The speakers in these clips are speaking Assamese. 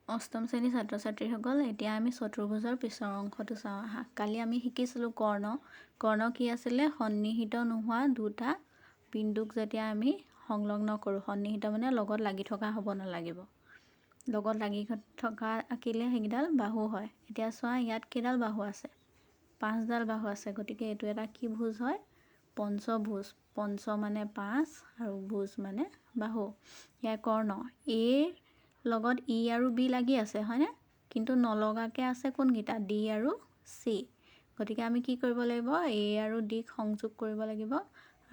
অষ্টম শ্ৰেণীৰ ছাত্ৰ ছাত্ৰীসকল, এতিয়া আমি চতুৰ্ভুজৰ পিছৰ অংশটো চাওঁ আহা। কালি আমি শিকিছিলোঁ কৰ্ণ। কৰ্ণ কি আছিলে? সন্নিহিত নোহোৱা দুটা বিন্দুক যেতিয়া আমি সংলগ্ন কৰোঁ, সন্নিহিত মানে লগত লাগি থকা হ'ব নালাগিব। লগত লাগি থকা আঁকিলে সেইকেইডাল বাহু হয়। এতিয়া চোৱা, ইয়াত কেইডাল বাহু আছে? 5ডাল বাহু আছে। গতিকে এইটো এটা কি ভুজ হয়? পঞ্চভুজ। পঞ্চ মানে 5 আৰু ভুজ মানে বাহু। ইয়াৰ কৰ্ণ এৰ লগত ই আৰু বি লাগি আছে, হয়নে? কিন্তু নলগাকৈ আছে কোনকেইটা? ডি আৰু চি। গতিকে আমি কি কৰিব লাগিব? এ আৰু ডিক সংযোগ কৰিব লাগিব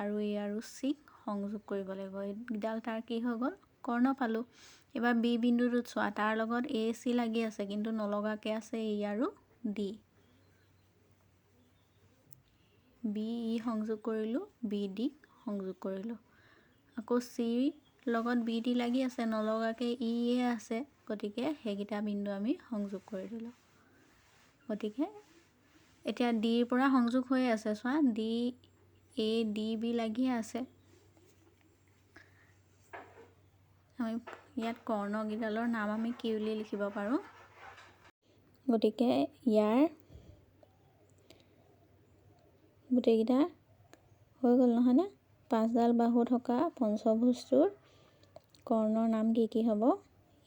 আৰু এ আৰু চিক সংযোগ কৰিব লাগিব। এইকেইডাল তাৰ কি হৈ গ'ল? কৰ্ণ পালোঁ। এবাৰ বি বিন্দুটোত চোৱা, তাৰ লগত এ চি লাগি আছে কিন্তু নলগাকৈ আছে ই আৰু ডি। বি ই সংযোগ কৰিলোঁ, বি ডিক সংযোগ কৰিলোঁ। আকৌ চিৰ লগত বি ডি লাগি আছে, নলগাকৈ ই এ আছে, গতিকে সেইকেইটা বিন্দু আমি সংযোগ কৰি দিলোঁ। গতিকে এতিয়া ডিৰ পৰা সংযোগ হৈ আছে, চোৱা ডি এ ডি বি লাগিয়ে আছে। আমি ইয়াত কৰ্ণকেইডালৰ নাম আমি কি বুলি লিখিব পাৰোঁ? গতিকে ইয়াৰ গোটেইকেইটা হৈ গ'ল নহয়নে? 5ডাল বাহু থকা পঞ্চভুজটোৰ কৰ্ণৰ নাম কি কি হ'ব?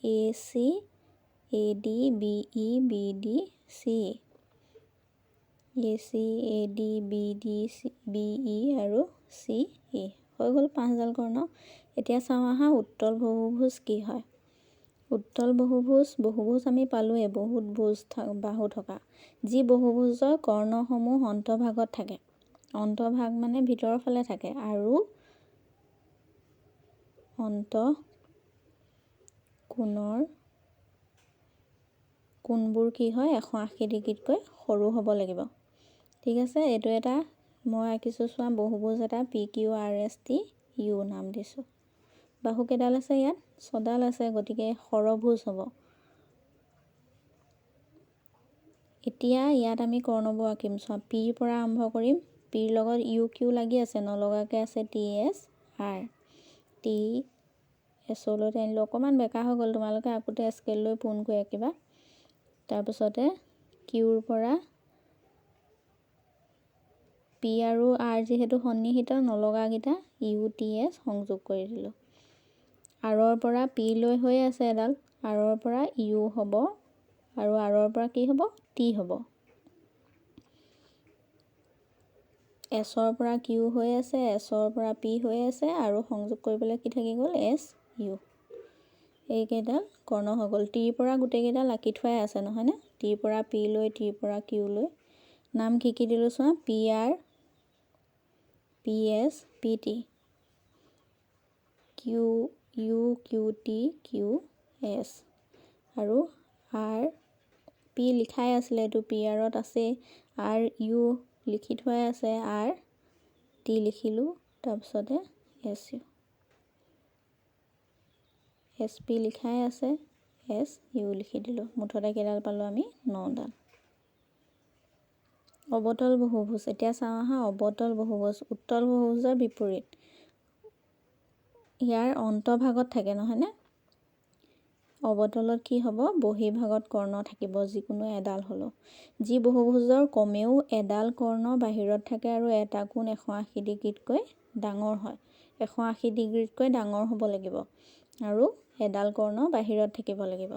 A C, A D, B E, B D, C. A C, A D, B D, B E আৰু চি ই। হৈ গ'ল 5ডাল কৰ্ণ। এতিয়া চাওঁ আহা, উত্তল বহুভুজ কি হয়? উত্তল বহুভুজ আমি পালোঁৱেই, বহুত ভুজ বাহু থকা। যি বহুভুজৰ কৰ্ণসমূহ অন্তভাগত থাকে। অন্তভাগ মানে ভিতৰৰ ফালে থাকে আৰু কোণবোৰ কি হয়? 180 ডিগ্ৰীতকৈ সৰু হ'ব লাগিব। ঠিক আছে, এইটো এটা মই আঁকিছোঁ, চোৱা বহুভুজ এটা P Q R S T U নাম দিছোঁ। বাহু কেইডাল আছে ইয়াত? 6ডাল আছে, গতিকে ষড়ভুজ হ'ব। এতিয়া ইয়াত আমি কৰ্ণবোৰ আঁকিম, চোৱা পিৰ পৰা আৰম্ভ কৰিম। পিৰ লগত ইউ কিউ লাগি আছে, নলগাকৈ আছে টি এছ আৰ। টি এছলৈ আনিলোঁ, অকণমান বেকা হৈ গ'ল, তোমালোকে আঁকোতে স্কেল লৈ পোন কৰি আঁকিবা। তাৰপিছতে কিউৰ পৰা পি আৰু আৰ যিহেতু সন্নিহিত, নলগাকেইটা ইউ টি এছ সংযোগ কৰি দিলোঁ। আৰৰ পৰা পি লৈ হৈ আছে এডাল, আৰৰ পৰা ইউ হ'ব আৰু আৰৰ পৰা কি হ'ব? টি হ'ব। এছৰ পৰা কিউ হৈ আছে, এছৰ পৰা পি হৈ আছে আৰু সংযোগ কৰিবলৈ কি থাকি গ'ল? S U. এইকেইডাল কৰ্ণ হৈ গ'ল। টিৰ পৰা গোটেইকেইডাল আঁকি থোৱাই আছে নহয়নে? টিৰ পৰা পি লৈ, টিৰ পৰা কিউ লৈ। নাম কি কি দিলোঁ চোৱা, P R, P S, P T, Q U, Q T, Q S আৰু আৰ পি লিখাই আছিলে, এইটো পি আৰত আছেই। আৰ ইউ লিখি থোৱাই আছে, আৰ টি লিখিলোঁ, তাৰপিছতে এছ ইউ। এছ পি লিখাই আছে, এছ ইউ লিখি দিলোঁ। মুঠতে কেইডাল পালোঁ আমি? 9ডাল। অৱতল বহুভুজ। এতিয়া চাওঁ আহা, অৱতল বহুভুজ উত্তল বহুভুজৰ বিপৰীত। ইয়াৰ অন্তভাগত থাকে নহয়নে? অৱতলত কি হ'ব? বহিৰ্ভাগত কৰ্ণ থাকিব, যিকোনো এডাল হ'লেও। যি বহুভুজৰ কমেও এডাল কৰ্ণ বাহিৰত থাকে আৰু এটা কোণ 180 ডিগ্ৰীতকৈ ডাঙৰ হয়। 180 ডিগ্ৰীতকৈ ডাঙৰ হ'ব লাগিব আৰু এডাল কৰ্ণ বাহিৰত থাকিব লাগিব।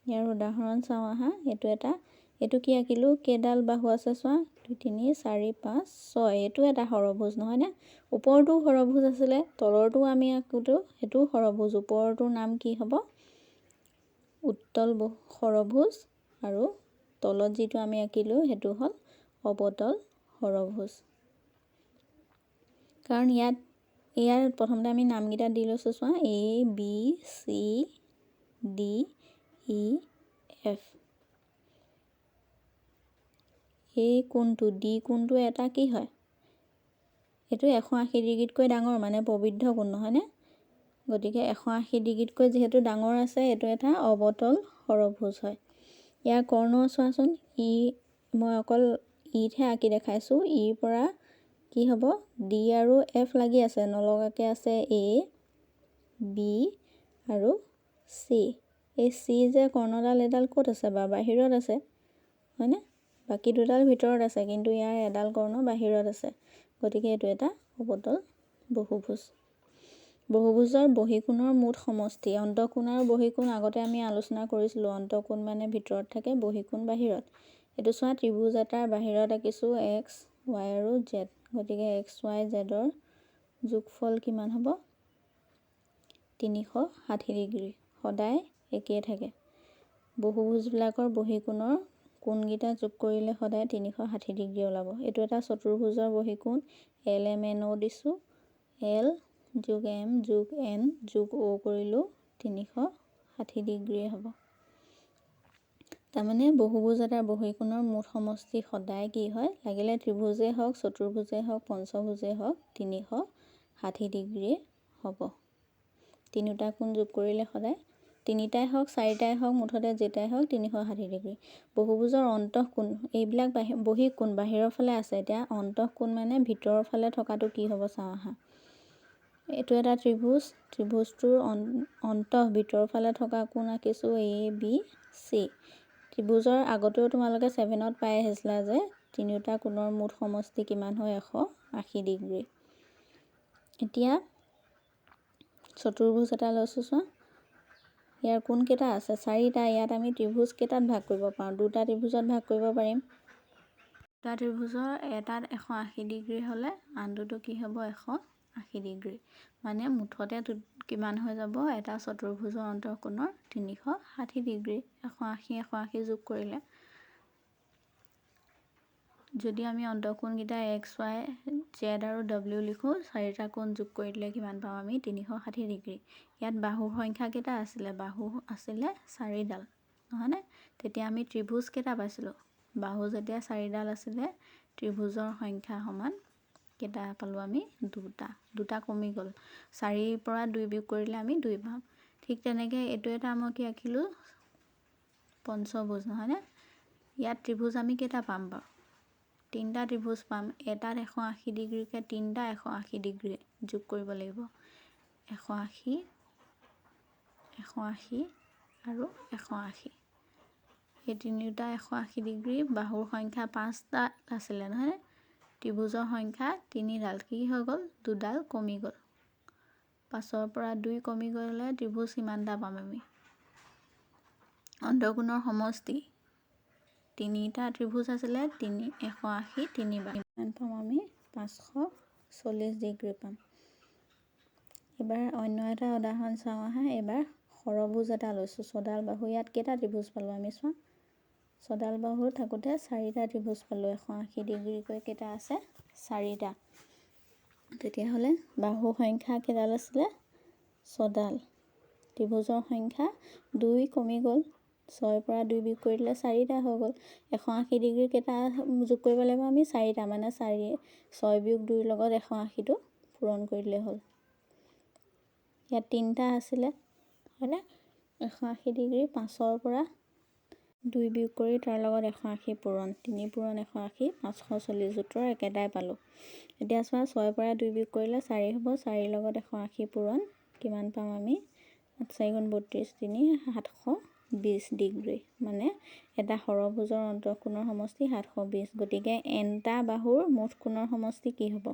ইয়াৰ উদাহৰণ চাওঁ আহা, এইটো কি আঁকিলোঁ? কেইডাল বাহু আছে চোৱা, 2 3 4 5 6। এইটো এটা ষড়ভুজ নহয়নে? ওপৰটো ষড়ভুজ আছিলে, তলৰটো আমি আঁকোতো সেইটো ষড়ভুজ। ওপৰটোৰ নাম কি হ'ব? উত্তল ষড়ভুজ আৰু তলত যিটো আমি আঁকিলোঁ সেইটো হ'ল অৱতল ষড়ভুজ। কাৰণ ইয়াৰ প্ৰথমতে আমি নামকেইটা দি লৈছোঁ, চোৱা A B C D E F. এই কোণটো ডি কোণটো এটা কি হয়? এইটো 180 ডিগ্ৰীতকৈ ডাঙৰ, মানে প্ৰবৃদ্ধ কোণ নহয়নে? গতিকে 180 ডিগ্ৰীতকৈ যিহেতু ডাঙৰ আছে, এইটো এটা অৱতল ষড়ভুজ হয়। ইয়াৰ কৰ্ণ চোৱাচোন, মই অকল ইতহে আঁকি দেখাইছোঁ। ইৰ পৰা কি হ'ব? ডি আৰু এফ লাগি আছে, নলগাকৈ আছে এ বি আৰু চি। এই চি যে কৰ্ণডাল এডাল ক'ত আছে বা বাহিৰত আছে হয়নে? বাকী দুডাল ভিতৰত আছে, কিন্তু ইয়াৰ এডাল কৰ্ণ বাহিৰত আছে। গতিকে এইটো এটা অৱতল বহুভুজ। বহুভুজৰ বহিকোণৰ মুঠ সমষ্টি। অন্তঃকোণ আৰু বহিকোণ আগতে আমি আলোচনা কৰিছিলোঁ। অন্তঃকোণ মানে ভিতৰত থাকে, বহিকোণ বাহিৰত। এইটো চোৱা, ত্ৰিভুজ এটাৰ বাহিৰত আঁকিছোঁ এক্স, ৱাই আৰু জেড। গতিকে এক্স, ৱাই, জেডৰ যোগফল কিমান হ'ব? 360 ডিগ্ৰী। সদায় একেই থাকে। বহুভুজবিলাকৰ বহিকোণৰ কোণকেইটা যোগ কৰিলে সদায় 360 ডিগ্ৰী ওলাব। এইটো এটা চতুৰ্ভুজৰ বহিকোণ। এল এম এন অ' দিছোঁ। এল যোগ এম যোগ এন যোগ অ' কৰিলেও 360 ডিগ্ৰীয়ে হ'ব। তাৰমানে বহুভুজ এটাৰ বহিকোণৰ মুঠ সমষ্টি সদায় কি হয়? লাগিলে ত্ৰিভুজেই হওক, চতুৰ্ভুজেই হওক, পঞ্চভুজেই হওক, 360 ডিগ্ৰীয়ে হ'ব। তিনিওটা কোণ যোগ কৰিলে সদায়, তিনিটাই হওক, চাৰিটাই হওক, মুঠতে যেইটাই হওক 360 ডিগ্ৰী। বহুভুজৰ অন্তঃকোণ, এইবিলাক বহিকোণ বাহিৰৰ ফালে আছে। এতিয়া অন্তঃকোণ মানে ভিতৰৰ ফালে থকাটো কি হ'ব চাওঁ আহা। এইটো এটা ত্ৰিভুজ। ত্ৰিভুজটোৰ ভিতৰৰ ফালে থকা কোণ আঁকিছোঁ এ বি চি। ত্ৰিভুজৰ আগতেও তোমালোকে 7ত পাই আহিছিলা যে তিনিওটা কোণৰ মুঠ সমষ্টি কিমান হয়? 180 ডিগ্ৰী। এতিয়া চতুৰ্ভুজ এটা লৈছোঁ চোৱা। ইয়াৰ কোণ কেইটা আছে? 4টা। ইয়াত আমি ত্ৰিভুজ কেইটাত ভাগ কৰিব পাৰোঁ? 2টা ত্ৰিভুজত ভাগ কৰিব পাৰিম। দুটা ত্ৰিভুজৰ এটাত 180 ডিগ্ৰী হ'লে আনটোতো কি হ'ব? 180 ডিগ্ৰী। মানে মুঠতে কিমান হৈ যাব? এটা চতুৰ্ভুজৰ অন্তঃকোণৰ 360 ডিগ্ৰী। 180 180 যোগ কৰিলে, যদি আমি অন্তঃকোণকেইটা এক্স, ৱাই, জেড আৰু ডব্লিউ লিখোঁ, 4টা কোণ যোগ কৰি দিলে কিমান পাওঁ আমি? 360 ডিগ্ৰী। ইয়াত বাহুৰ সংখ্যা কেইটা আছিলে? বাহু আছিলে 4ডাল, নহয়নে? তেতিয়া আমি ত্ৰিভুজ কেইটা পাইছিলোঁ? বাহু যেতিয়া 4ডাল আছিলে, ত্ৰিভুজৰ সংখ্যা সমান কেইটা পালোঁ আমি? 2টা। 2টা কমি গ'ল। 4ৰ পৰা 2 বিয়োগ কৰিলে আমি 2 পাম। ঠিক তেনেকৈ এইটো এটা মই কি আঁকিলোঁ? পঞ্চভুজ, নহয়নে? ইয়াত ত্ৰিভুজ আমি কেইটা পাম বাৰু? 3টা ত্ৰিভুজ পাম। এটাত 180 ডিগ্ৰীকৈ 3টা 180 ডিগ্ৰী যোগ কৰিব লাগিব। 180, 180 আৰু 180। এই তিনিওটা 180 ডিগ্ৰী। বাহুৰ সংখ্যা 5টা আছিলে, নহয়নে? ত্ৰিভুজৰ সংখ্যা 3ডাল। কি হৈ গ'ল? 2ডাল কমি গ'ল। 5ৰ পৰা 2 কমি গ'লে ত্ৰিভুজ কিমানটা পাম আমি? অন্তঃকোণৰ সমষ্টি 3টা ত্ৰিভুজ আছিলে, 180 3বাৰ। কিমান পাম আমি? 540 ডিগ্ৰী পাম। এবাৰ অন্য এটা উদাহৰণ চাওঁ আহা। এবাৰ ষড়ভুজ এটা লৈছোঁ। 6ডাল বাহু। ইয়াত কেইটা ত্ৰিভুজ পালোঁ আমি চোৱা। 6ডাল বাহু থাকোঁতে 4টা ত্ৰিভুজ পালোঁ। 180 ডিগ্ৰীকৈ কেইটা আছে? 4টা। তেতিয়াহ'লে বাহুৰ সংখ্যা কেইডাল আছিলে? 6ডাল। ত্ৰিভুজৰ সংখ্যা 2 কমি গ'ল। 6ৰ পৰা 2 বিয়োগ কৰি দিলে 4টা হৈ গ'ল। 180 ডিগ্ৰী কেইটা যোগ কৰিব লাগিব আমি? 4টা। মানে 6 বিয়োগ 2ৰ লগত 180টো পূৰণ কৰি দিলে হ'ল। ইয়াত 3টা আছিলে, হয়নে? 180 ডিগ্ৰী 5ৰ পৰা 2 বিয়োগ কৰি তাৰ লগত 180 পূৰণ। 3 পূৰণ 180, 540। উত্তৰ একেটাই পালোঁ। এতিয়া চোৱা, 6ৰ পৰা 2 বিয়োগ কৰিলে 4 হ'ব। 4ৰ লগত 180 পূৰণ কিমান পাম আমি? 8 4 গুণ 32, 3 720 ডিগ্ৰী। মানে এটা ষড়ভুজৰ অন্তঃকোণৰ সমষ্টি 720। গতিকে nটা বাহুৰ মুঠ কোণৰ সমষ্টি কি হ'ব?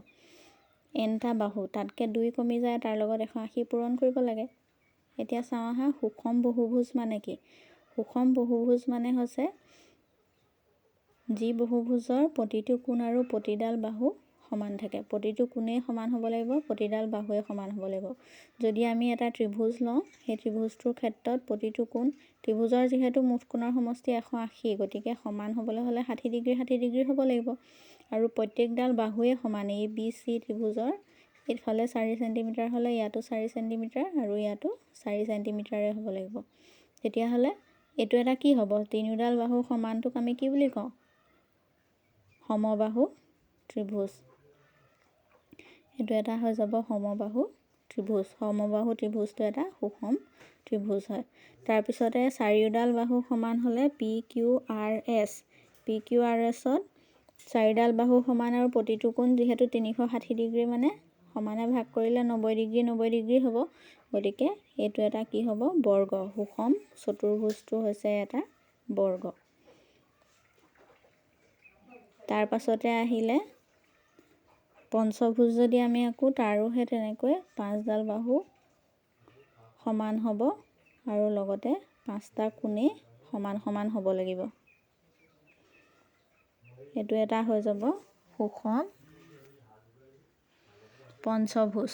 nটা বাহু। তাতকৈ 2 কমি যায়, তাৰ লগত 180 পূৰণ কৰিব লাগে। এতিয়া চাওঁ আহা, সুষম বহুভুজ মানে কি? সুষম বহুভুজ মানে হৈছে যি বহুভুজৰ প্ৰতিটো কোণ আৰু প্ৰতিডাল বাহু সমান থাকে। প্ৰতিটো কোণেই সমান হ'ব লাগিব, প্ৰতিডাল বাহুৱে সমান হ'ব লাগিব। যদি আমি এটা ত্ৰিভুজ লওঁ, সেই ত্ৰিভুজটোৰ ক্ষেত্ৰত প্ৰতিটো কোণ, ত্ৰিভুজৰ যিহেতু মুঠ কোণৰ সমষ্টি 180, গতিকে সমান হ'বলৈ হ'লে 60 ডিগ্ৰী 60 ডিগ্ৰী হ'ব লাগিব। আৰু প্ৰত্যেকডাল বাহুৱে সমান। এ বি চি ত্ৰিভুজৰ এইফালে 4 চেণ্টিমিটাৰ হ'লে ইয়াতো 4 চেণ্টিমিটাৰ আৰু ইয়াতো 4 চেণ্টিমিটাৰে হ'ব লাগিব। তেতিয়াহ'লে এইটো এটা কি হ'ব? তিনিওডাল বাহু সমানটোক আমি কি বুলি কওঁ? সমবাহু ত্ৰিভুজ। এইটো এটা হৈ যাব সমবাহু ত্ৰিভুজ। সমবাহু ত্ৰিভুজটো এটা সুষম ত্ৰিভুজ হয়। তাৰপিছতে চাৰিওডাল বাহু সমান হ'লে পি কিউ আৰ এছ। পি কিউ আৰ এছত 4ডাল বাহু সমান আৰু প্ৰতিটো কোণ যিহেতু 360 ডিগ্ৰী, মানে সমানে ভাগ কৰিলে 90 ডিগ্ৰী 90 ডিগ্ৰী হ'ব। গতিকে এইটো এটা কি হ'ব বৰ্গ সুষম চতুৰ্ভুজটো হৈছে এটা বৰ্গ তাৰ পাছতে আহিলে পঞ্চভুজ যদি আমি আকো তাৰো হে তেনেকৈ পাঁচডাল বাহু সমান হ'ব আৰু লগতে পাঁচটা কোণে সমান সমান হ'ব লাগিব এইটো এটা হৈ যাব সুষম পঞ্চভুজ